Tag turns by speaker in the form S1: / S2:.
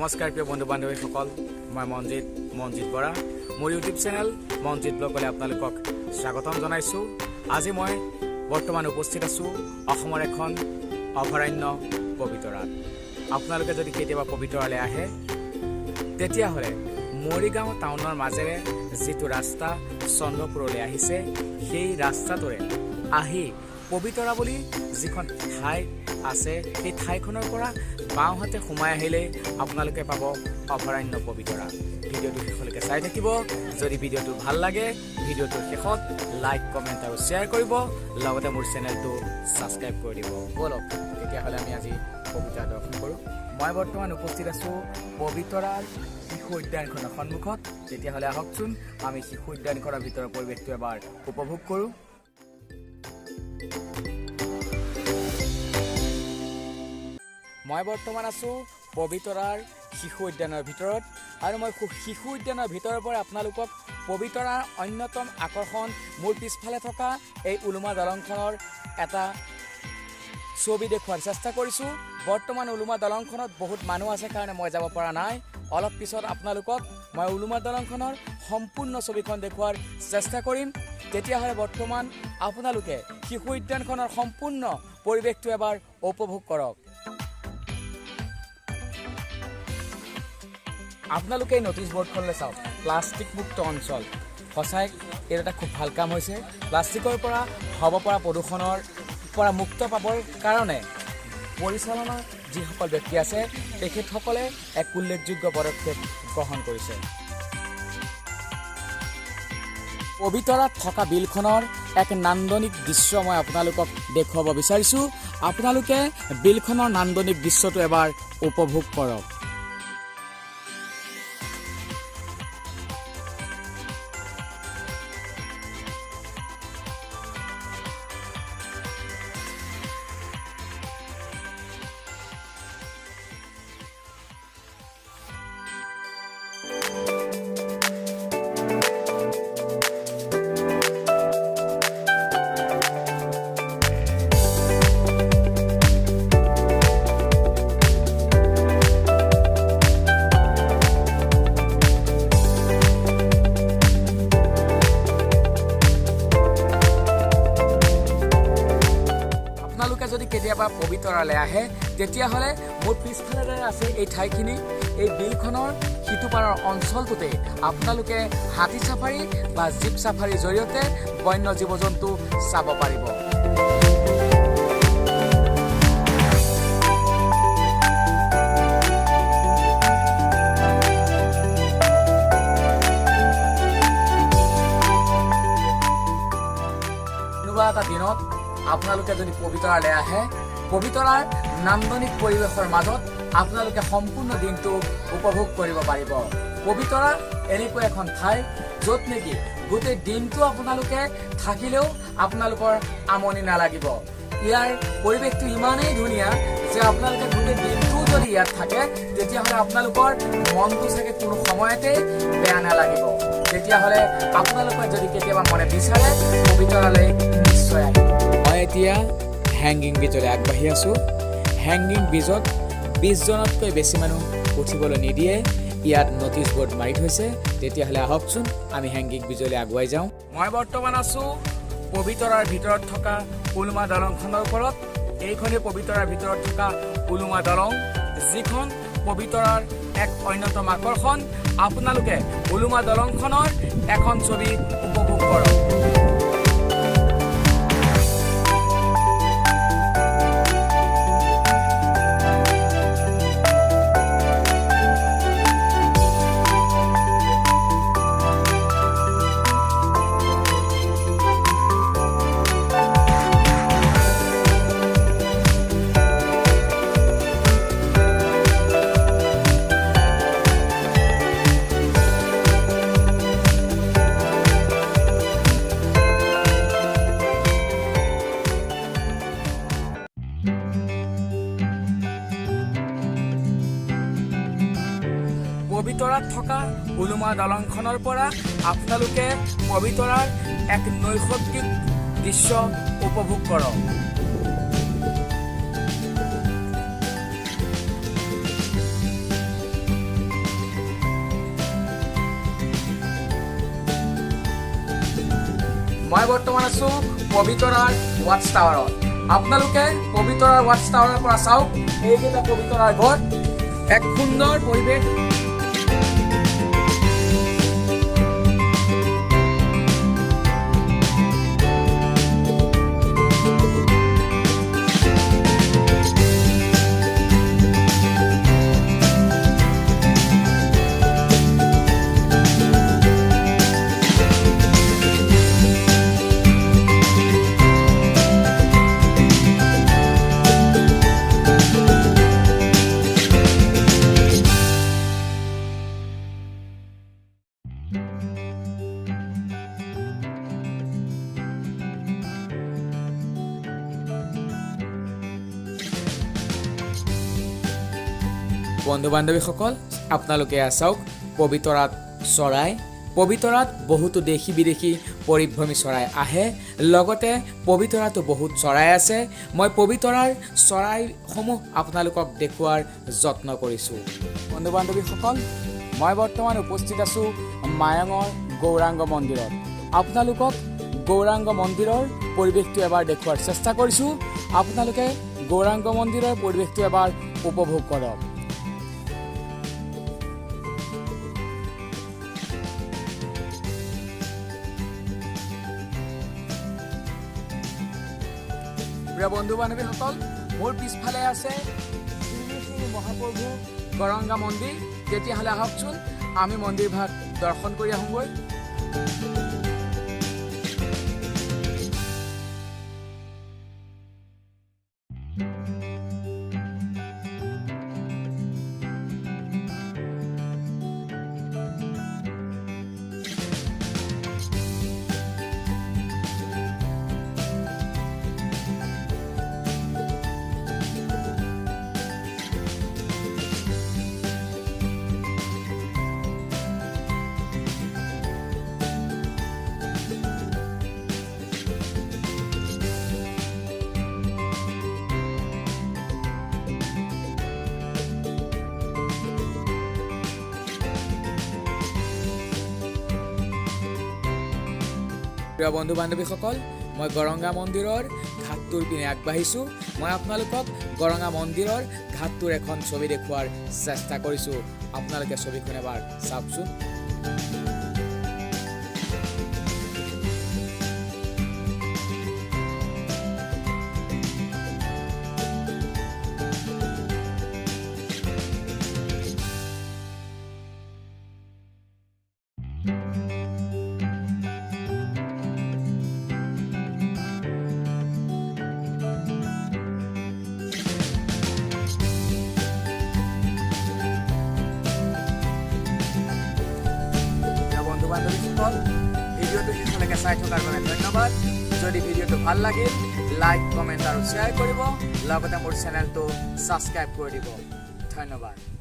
S1: নমস্কাৰ প্ৰিয় বন্ধু বান্ধৱীসকল, মই মঞ্জিত বৰা। মোৰ ইউটিউব চেনেল মঞ্জিত ব্লগলৈ আপোনালোকক স্বাগতম জনাইছোঁ। আজি মই বৰ্তমান উপস্থিত আছোঁ অসমৰ এখন অভয়াৰণ্য পবিতৰাত। আপোনালোকে যদি কেতিয়াবা পবিতৰালৈ আহে তেতিয়াহ'লে মৰিগাঁও টাউনৰ মাজেৰে যিটো ৰাস্তা চন্দ্ৰপুৰলৈ আহিছে, সেই ৰাস্তাটোৰে আহি পবিতৰা বুলি যিখন ঠাই আছে, সেই ঠাইখনৰ পৰা বাওঁহাতে সোমাই আহিলে আপোনালোকে পাব অভয়াৰণ্য পবিতৰা। ভিডিঅ'টো শেষলৈকে চাই থাকিব। যদি ভিডিঅ'টো ভাল লাগে, ভিডিঅ'টোৰ শেষত লাইক, কমেণ্ট আৰু শ্বেয়াৰ কৰিব, লগতে মোৰ চেনেলটো ছাবস্ক্ৰাইব কৰি দিব। ব'লক তেতিয়াহ'লে আমি আজি পবিতৰা দৰ্শন কৰোঁ। মই বৰ্তমান উপস্থিত আছোঁ পবিতৰাৰ শিশু উদ্যানখনৰ সন্মুখত। তেতিয়াহ'লে আহকচোন আমি শিশু উদ্যানখনৰ ভিতৰৰ পৰিৱেশটো এবাৰ উপভোগ কৰোঁ। মই বৰ্তমান আছোঁ পবিতৰাৰ শিশু উদ্যানৰ ভিতৰত, আৰু মই শিশু উদ্যানৰ ভিতৰৰ পৰা আপোনালোকক পবিতৰাৰ অন্যতম আকৰ্ষণ মোৰ পিছফালে থকা এই উলুমা দলংখনৰ এটা ছবি দেখুওৱাৰ চেষ্টা কৰিছোঁ। বৰ্তমান উলুমা দলংখনত বহুত মানুহ আছে কাৰণে মই যাব পৰা নাই। অলপ পিছত আপোনালোকক মই উলুমা দলংখনৰ সম্পূৰ্ণ ছবিখন দেখুওৱাৰ চেষ্টা কৰিম। তেতিয়াহ'লে বৰ্তমান আপোনালোকে শিশু উদ্যানখনৰ সম্পূৰ্ণ পৰিৱেশটো এবাৰ উপভোগ কৰক। আপোনালোকে এই নটিচ বৰ্ডখনলৈ চাওক, প্লাষ্টিক মুক্ত অঞ্চল। সঁচাই এইটো এটা খুব ভাল কাম হৈছে। প্লাষ্টিকৰ পৰা হ'ব পৰা প্ৰদূষণৰ পৰা মুক্ত পাবৰ কাৰণে পৰিচালনাৰ যিসকল ব্যক্তি আছে, তেখেতসকলে এক উল্লেখযোগ্য পদক্ষেপ গ্ৰহণ কৰিছে। পবিতৰাত থকা বিলখনৰ এক নান্দনিক দৃশ্য মই আপোনালোকক দেখুৱাব বিচাৰিছোঁ। আপোনালোকে বিলখনৰ নান্দনিক দৃশ্যটো এবাৰ উপভোগ কৰক। যদি কেতিয়াবা পবিতৰালৈ আহে তেতিয়াহ'লে মোৰ পিছফালে আছে এই ঠাইখিনি, এই বিলখনৰ সিটোপাৰৰ অঞ্চলটোতে আপোনালোকে হাতী চাফাৰী বা জীপ চাফাৰীৰ জৰিয়তে বন্য জীৱ জন্তু চাব পাৰিব। কোনোবা এটা দিনত আপোনালোকে যদি পবিতৰালৈ আহে, পবিতৰাৰ নান্দনিক পৰিৱেশৰ মাজত আপোনালোকে সম্পূৰ্ণ দিনটো উপভোগ কৰিব পাৰিব। পবিতৰা এনেকুৱা এখন ঠাই য'ত নেকি গোটেই দিনটো আপোনালোকে থাকিলেও আপোনালোকৰ আমনি নালাগিব। ইয়াৰ পৰিৱেশটো ইমানেই ধুনীয়া যে আপোনালোকে গোটেই দিনটো যদি ইয়াত থাকে তেতিয়াহ'লে আপোনালোকৰ মনটো চাগে কোনো সময়তে বেয়া নালাগিব। তেতিয়াহ'লে আপোনালোকে যদি কেতিয়াবা মনে বিচাৰে পবিতৰালৈ নিশ্চয় আহিব। মই এতিয়া হেংগিং ব্ৰিজলৈ আগবাঢ়ি আছোঁ। হেংগিং ব্ৰিজত 20 জনতকৈ বেছি মানুহ উঠিবলৈ নিদিয়ে, ইয়াত নটিচ বৰ্ড মাৰি থৈছে। তেতিয়াহ'লে আহকচোন আমি হেংগিং ব্ৰিজলৈ আগুৱাই যাওঁ। মই বৰ্তমান আছোঁ পবিতৰাৰ ভিতৰত থকা উলুমা দলংখনৰ ওপৰত। এইখনেই পবিতৰাৰ ভিতৰত থকা উলুমা দলং, যিখন পবিতৰাৰ এক অন্যতম আকৰ্ষণ। আপোনালোকে উলুমা দলংখনৰ এখন ছবি উপভোগ কৰক। পবিতৰাত থকা উলুমা দলংখনৰ পৰা আপোনালোকে পবিতৰাৰ এক নৈসৰ্গিক দৃশ্য উপভোগ কৰক। মই বৰ্তমান আছো পবিতৰাৰ ৱাটছ টাৱাৰত। আপোনালোকে পবিতৰাৰ ৱাটছ টাৱাৰৰ পৰা চাওক, এইকেইটা পবিতৰাৰ ঘৰ, এক সুন্দৰ পৰিৱেশ। বন্ধু বান্ধৱীসকল, আপোনালোকে চাওক পবিতৰাত চৰাই, পবিতৰাত বহুতো দেশী বিদেশী পৰিভ্ৰমী চৰাই আহে, লগতে পবিতৰাতো বহুত চৰাই আছে। মই পবিতৰাৰ চৰাইসমূহ আপোনালোকক দেখুওৱাৰ যত্ন কৰিছোঁ। বন্ধু বান্ধৱীসকল, মই বৰ্তমান উপস্থিত আছোঁ মায়ঙৰ গৌৰাংগ মন্দিৰত। আপোনালোকক গৌৰাংগ মন্দিৰৰ পৰিৱেশটো এবাৰ দেখুওৱাৰ চেষ্টা কৰিছোঁ। আপোনালোকে গৌৰাংগ মন্দিৰৰ পৰিৱেশটো এবাৰ উপভোগ কৰক। প্ৰিয় বন্ধু বান্ধৱীসকল, মোৰ পিছফালে আছে শ্ৰী শ্ৰী মহাপ্ৰভু গৌৰাংগ মন্দিৰ। তেতিয়াহ'লে আহকচোন আমি মন্দিৰভাগ দৰ্শন কৰি আহোঁগৈ। প্ৰিয় বন্ধু বান্ধৱীসকল, মই গৌৰাংগ মন্দিৰৰ ঘাটটোৰ পিনে আগবাঢ়িছোঁ। মই আপোনালোকক গৌৰাংগ মন্দিৰৰ ঘাটটোৰ এখন ছবি দেখুওৱাৰ চেষ্টা কৰিছোঁ। আপোনালোকে ছবিখন এবাৰ চাওকচোন। বান্ধৱীসকল, ভিডিঅ'টো শেষলৈকে চাই থকাৰ বাবে ধন্যবাদ। যদি ভিডিঅ'টো ভাল লাগিল, লাইক, কমেণ্ট আৰু শ্বেয়াৰ কৰিব, লগতে মোৰ চেনেলটো ছাবস্ক্ৰাইব কৰি দিব। ধন্যবাদ।